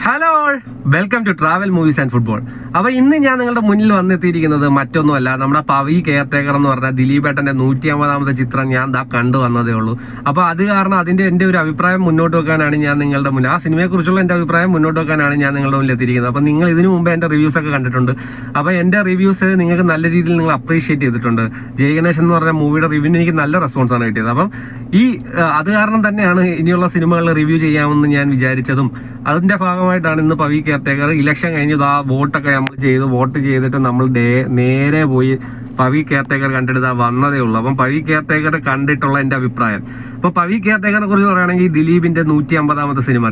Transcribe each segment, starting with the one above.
Hello welcome to travel movies and football. അപ്പോൾ ഇന്ന് ഞാൻ നിങ്ങളുടെ മുന്നിൽ വന്നെത്തിയിരിക്കുന്നത് മറ്റൊന്നുമല്ല, നമ്മുടെ പവി കെയർടേക്കർ എന്ന് പറഞ്ഞ ദിലീപേട്ടൻ്റെ 150ാമത്തെ ചിത്രം ഞാൻ കണ്ടു വന്നതേ ഉള്ളൂ. അപ്പോൾ അത് കാരണം എൻ്റെ ഒരു അഭിപ്രായം മുന്നോട്ട് വെക്കാനാണ് ഞാൻ നിങ്ങളുടെ മുന്നിൽ, ആ സിനിമയെക്കുറിച്ചുള്ള എൻ്റെ അഭിപ്രായം മുന്നോട്ട് വെക്കാനാണ് ഞാൻ നിങ്ങളുടെ മുന്നിൽ എത്തിയിരിക്കുന്നത്. അപ്പോൾ നിങ്ങൾ ഇതിനു മുമ്പ് എൻ്റെ റിവ്യൂസ് ഒക്കെ കണ്ടിട്ടുണ്ട്. അപ്പോൾ എൻ്റെ റിവ്യൂസ് നിങ്ങൾക്ക് നല്ല രീതിയിൽ നിങ്ങൾ അപ്രീഷിയേറ്റ് ചെയ്തിട്ടുണ്ട്. ജയ ഗണേശൻ എന്ന് പറഞ്ഞ മൂവിയുടെ റിവ്യൂവിന് എനിക്ക് നല്ല റെസ്പോൺസാണ് കിട്ടിയത്. അപ്പം അത് കാരണം തന്നെയാണ് ഇനിയുള്ള സിനിമകൾ റിവ്യൂ ചെയ്യാമെന്ന് ഞാൻ വിചാരിച്ചതും. അതിൻ്റെ ഭാഗമായിട്ടാണ് ഇന്ന് പവി കെയർടേക്കർ ഇലക്ഷൻ കഴിഞ്ഞത് ആ വോട്ടൊക്കെ നമ്മൾ വോട്ട് ചെയ്തിട്ട് നമ്മൾ നേരെ പോയി പവി കെയർടേക്കർ കണ്ടെടുത്താൽ വന്നതേ ഉള്ളൂ. അപ്പം പവി കെയർടേക്കർ കണ്ടിട്ടുള്ള എൻ്റെ അഭിപ്രായം, അപ്പോൾ പവി കെയർടേക്കറിനെ കുറിച്ച് പറയുകയാണെങ്കിൽ ദിലീപിന്റെ 150ാമത്തെ സിനിമ,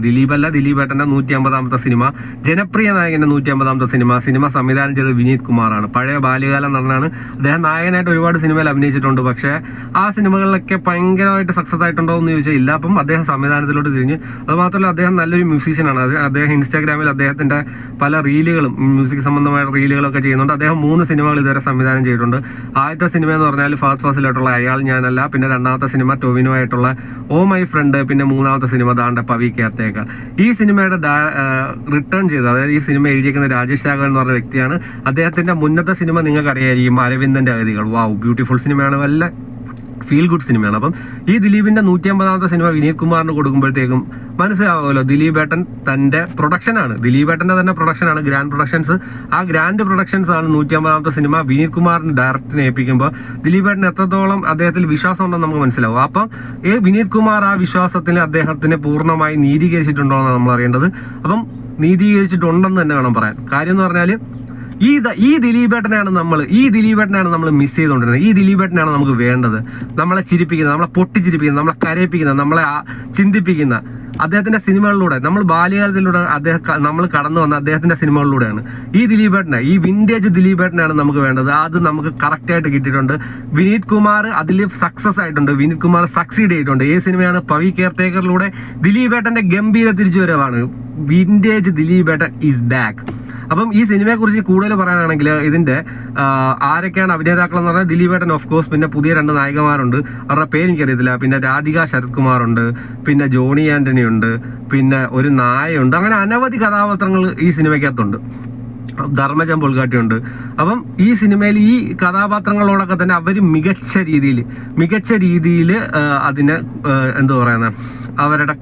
ദിലീപേട്ടന്റെ 150ാമത്തെ സിനിമ, ജനപ്രിയ നായകന്റെ 150ാമത്തെ സിനിമ സംവിധാനം ചെയ്തത് വിനീത് കുമാറാണ്. പഴയ ബാല്യകാല നടനാണ് അദ്ദേഹം. നായകനായിട്ട് ഒരുപാട് സിനിമയിൽ അഭിനയിച്ചിട്ടുണ്ട്. പക്ഷേ ആ സിനിമകളിലൊക്കെ ഭയങ്കരമായിട്ട് സക്സസ് ആയിട്ടുണ്ടോ എന്ന് ചോദിച്ചാൽ ഇല്ല. അപ്പം അദ്ദേഹം സംവിധാനത്തിലോട്ട് തിരിഞ്ഞ്, അതുമാത്രമല്ല അദ്ദേഹം നല്ലൊരു മ്യൂസീഷ്യനാണ്. അദ്ദേഹം ഇൻസ്റ്റാഗ്രാമിൽ അദ്ദേഹത്തിന്റെ പല റീലുകളും, മ്യൂസിക് സംബന്ധമായ റീലുകളൊക്കെ ചെയ്യുന്നുണ്ട്. അദ്ദേഹം 3 സിനിമകൾ ഇതുവരെ സംവിധാനം ചെയ്തിട്ടുണ്ട്. ആദ്യത്തെ സിനിമ എന്ന് പറഞ്ഞാൽ ഫഹദ് ഫാസിലായിട്ടുള്ള അയാൾ ഞാനല്ല, പിന്നെ രണ്ടാമത്തെ സിനിമ ടൊവിനോ ആയിട്ടുള്ള ഓ മൈ ഫ്രണ്ട്, പിന്നെ മൂന്നാമത്തെ സിനിമ ദാണ്ട പവി കെയർടേക്കർ. ഈ സിനിമയുടെ റിട്ടേൺ ചെയ്തത്, അതായത് ഈ സിനിമ എഴുതിയിരിക്കുന്ന രാജേഷ് രാഘവൻ എന്ന് പറഞ്ഞ വ്യക്തിയാണ്. അദ്ദേഹത്തിന്റെ മുന്നത്തെ സിനിമ നിങ്ങൾക്ക് അറിയായിരിക്കും, അരവിന്ദന്റെ അഗതികൾ. വാവ്, ബ്യൂട്ടിഫുൾ സിനിമയാണ്, വല്ല ഫീൽ ഗുഡ് സിനിമയാണ്. അപ്പം ഈ ദിലീപിന്റെ 150ാമത്തെ സിനിമ വിനീത് കുമാറിന് കൊടുക്കുമ്പോഴത്തേക്കും മനസ്സിലാവുമല്ലോ, ദിലീപേട്ടൻ തന്റെ പ്രൊഡക്ഷനാണ്, ദിലീപേട്ടന്റെ തന്നെ പ്രൊഡക്ഷനാണ് ഗ്രാൻഡ് പ്രൊഡക്ഷൻസ്. ആ ഗ്രാൻഡ് പ്രൊഡക്ഷൻസ് ആണ് 150ാമത്തെ സിനിമ വിനീത് കുമാറിന് ഡയറക്ടറിനെ ഏൽപ്പിക്കുമ്പോൾ ദിലീപേട്ടന് എത്രത്തോളം അദ്ദേഹത്തിൽ വിശ്വാസം ഉണ്ടെന്ന് നമുക്ക് മനസ്സിലാവും. അപ്പം വിനീത് കുമാർ ആ വിശ്വാസത്തിന് അദ്ദേഹത്തിന് പൂർണ്ണമായി നീതീകരിച്ചിട്ടുണ്ടോ എന്നാണ് നമ്മൾ അറിയേണ്ടത്. അപ്പം നീതീകരിച്ചിട്ടുണ്ടെന്ന് തന്നെ വേണം പറയാൻ. കാര്യം എന്ന് പറഞ്ഞാൽ ഈ ദിലീപേട്ടനെയാണ് നമ്മൾ മിസ് ചെയ്തുകൊണ്ടിരുന്നത്. ഈ ദിലീപേട്ടനാണ് നമുക്ക് വേണ്ടത്. നമ്മളെ ചിരിപ്പിക്കുന്ന, നമ്മളെ പൊട്ടിച്ചിരിപ്പിക്കുന്ന, നമ്മളെ കരയിപ്പിക്കുന്ന, നമ്മളെ ചിന്തിപ്പിക്കുന്ന അദ്ദേഹത്തിന്റെ സിനിമകളിലൂടെ, നമ്മൾ ബാല്യകാലത്തിലൂടെ നമ്മൾ കടന്നു വന്ന അദ്ദേഹത്തിന്റെ സിനിമകളിലൂടെയാണ് ഈ ദിലീപേട്ടനെ, ഈ വിന്റേജ് ദിലീപേട്ടനാണ് നമുക്ക് വേണ്ടത്. അത് നമുക്ക് കറക്റ്റായിട്ട് കിട്ടിയിട്ടുണ്ട്. വിനീത് കുമാർ അതിൽ സക്സസ് ആയിട്ടുണ്ട്. വിനീത് കുമാർ സക്സീഡ് ചെയ്തിട്ടുണ്ട്. ഈ സിനിമയാണ് പവി കെയർടേക്കറിലൂടെ ദിലീപേട്ടന്റെ ഗംഭീര തിരിച്ചുവരവാണ്. വിന്റേജ് ദിലീപേട്ടൻ ഈസ് ബാക്ക്. അപ്പം ഈ സിനിമയെ കുറിച്ച് കൂടുതൽ പറയാനാണെങ്കിൽ ഇതിന്റെ ആരൊക്കെയാണ് അഭിനേതാക്കൾ എന്ന് പറഞ്ഞാൽ ദിലീപേട്ടൻ ഓഫ് കോഴ്സ്, പിന്നെ പുതിയ 2 നായികമാരുണ്ട്, അവരുടെ പേര് എനിക്കറിയത്തില്ല, പിന്നെ രാധിക ശരത് കുമാറുണ്ട്, പിന്നെ ജോണി ആന്റണി ഉണ്ട്, പിന്നെ ഒരു നായയുണ്ട്. അങ്ങനെ അനവധി കഥാപാത്രങ്ങൾ ഈ സിനിമയ്ക്കകത്തുണ്ട്. ധർമ്മജൻ പൊൽഗാട്ടിയുണ്ട്. അപ്പം ഈ സിനിമയിൽ ഈ കഥാപാത്രങ്ങളോടൊക്കെ തന്നെ അവർ മികച്ച രീതിയിൽ അതിനെ എന്താ പറയുന്നത്,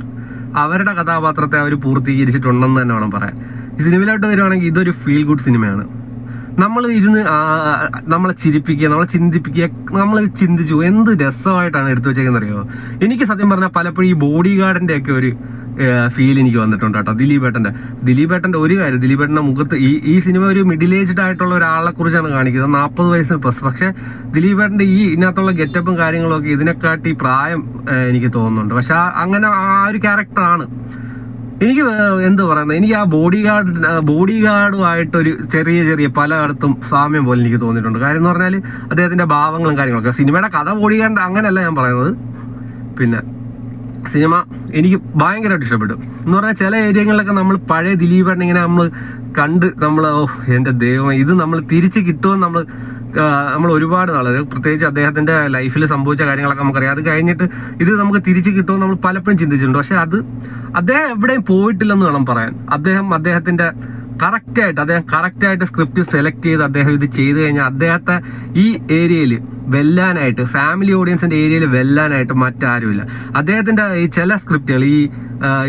അവരുടെ കഥാപാത്രത്തെ അവർ പൂർത്തീകരിച്ചിട്ടുണ്ടെന്ന് തന്നെ വേണം പറയാൻ. ഈ സിനിമയിലോട്ട് വരുവാണെങ്കിൽ ഇതൊരു ഫീൽ ഗുഡ് സിനിമയാണ്. നമ്മൾ ഇരുന്ന് നമ്മളെ ചിരിപ്പിക്കുക, നമ്മളെ ചിന്തിപ്പിക്കുക, നമ്മൾ ചിന്തിച്ചു എന്ത് രസമായിട്ടാണ് എടുത്തു വെച്ചേക്കുന്നത് അറിയോ. എനിക്ക് സത്യം പറഞ്ഞാൽ പലപ്പോഴും ഈ ബോഡി ഗാർഡിന്റെ ഒക്കെ ഒരു ഫീൽ എനിക്ക് വന്നിട്ടുണ്ട് കേട്ടോ. ദിലീപേട്ടന്റെ ഒരു കാര്യം, ദിലീപേട്ടന്റെ മുഖത്ത് ഈ സിനിമ ഒരു മിഡിൽ ഏജ്ഡ് ആയിട്ടുള്ള ഒരാളെ കുറിച്ചാണ് കാണിക്കുന്നത്, 40 വയസ്സിന് പ്ലസ്. പക്ഷെ ദിലീപേട്ടന്റെ ഇതിനകത്തുള്ള ഗെറ്റപ്പും കാര്യങ്ങളൊക്കെ ഇതിനെക്കാട്ടി പ്രായം എനിക്ക് തോന്നുന്നുണ്ട്. പക്ഷെ അങ്ങനെ ആ ഒരു ക്യാരക്ടറാണ് എനിക്ക് എന്താ പറയുന്നത്, എനിക്ക് ആ ബോഡി ഗാർഡുമായിട്ടൊരു ചെറിയ പലയിടത്തും സാമ്യം പോലെ എനിക്ക് തോന്നിയിട്ടുണ്ട്. കാര്യം എന്ന് പറഞ്ഞാൽ അദ്ദേഹത്തിന്റെ ഭാവങ്ങളും കാര്യങ്ങളൊക്കെ. സിനിമയുടെ കഥ ബോഡി ഗാർഡ് അങ്ങനെയല്ല ഞാൻ പറയുന്നത്. പിന്നെ സിനിമ എനിക്ക് ഭയങ്കരമായിട്ട് ഇഷ്ടപ്പെട്ടു. എന്ന് പറഞ്ഞാൽ ചില ഏരിയകളിലൊക്കെ നമ്മൾ പഴയ ദിലീപേട്ടൻ ഇങ്ങനെ നമ്മൾ എൻ്റെ ദൈവം, ഇത് നമ്മൾ തിരിച്ച് കിട്ടുമെന്ന് നമ്മൾ ഒരുപാട് നാൾ, പ്രത്യേകിച്ച് അദ്ദേഹത്തിന്റെ ലൈഫിൽ സംഭവിച്ച കാര്യങ്ങളൊക്കെ നമുക്കറിയാം. അത് കഴിഞ്ഞിട്ട് ഇത് നമുക്ക് തിരിച്ച് കിട്ടുമെന്ന് നമ്മൾ പലപ്പോഴും ചിന്തിച്ചിട്ടുണ്ട്. പക്ഷെ അദ്ദേഹം എവിടെയും പോയിട്ടില്ലെന്ന് വേണം പറയാൻ. അദ്ദേഹത്തിന്റെ കറക്റ്റായിട്ട് സ്ക്രിപ്റ്റ് സെലക്ട് ചെയ്ത് അദ്ദേഹം ഇത് ചെയ്തു കഴിഞ്ഞാൽ അദ്ദേഹത്തെ ഈ ഏരിയയിൽ വെല്ലാനായിട്ട്, ഫാമിലി ഓഡിയൻസിന്റെ ഏരിയയിൽ വെല്ലാനായിട്ട് മറ്റാരുമില്ല. അദ്ദേഹത്തിന്റെ ഈ ചില സ്ക്രിപ്റ്റുകൾ,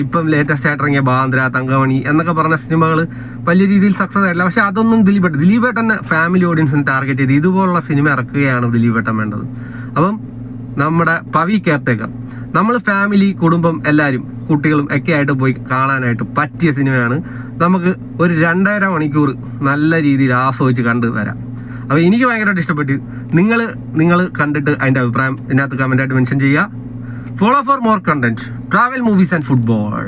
ഇപ്പം ലേറ്റസ്റ്റ് ആയിട്ട് ഇറങ്ങിയ ബാന്ദ്ര, തങ്കമണി എന്നൊക്കെ പറഞ്ഞ സിനിമകൾ വലിയ രീതിയിൽ സക്സസ് ആയിട്ടില്ല. പക്ഷെ അതൊന്നും ദിലീപേട്ടൻ ഫാമിലി ഓഡിയൻസിനെ ടാർഗറ്റ് ചെയ്ത് ഇതുപോലുള്ള സിനിമ ഇറക്കുകയാണ് ദിലീപേട്ടൻ വേണ്ടത്. അപ്പം നമ്മുടെ പവി കെയർടേക്കർ നമ്മൾ ഫാമിലി, കുടുംബം, എല്ലാവരും കുട്ടികളും ഒക്കെ ആയിട്ട് പോയി കാണാനായിട്ട് പറ്റിയ സിനിമയാണ്. നമുക്ക് ഒരു 2.5 മണിക്കൂർ നല്ല രീതിയിൽ ആസ്വദിച്ച് കണ്ടു വരാം. അപ്പോൾ എനിക്ക് ഭയങ്കരമായിട്ട് ഇഷ്ടപ്പെട്ടു. നിങ്ങൾ കണ്ടിട്ട് അതിൻ്റെ അഭിപ്രായം ഇതിനകത്ത് കമൻ്റായിട്ട് മെൻഷൻ ചെയ്യുക. Follow for more content, travel movies and football.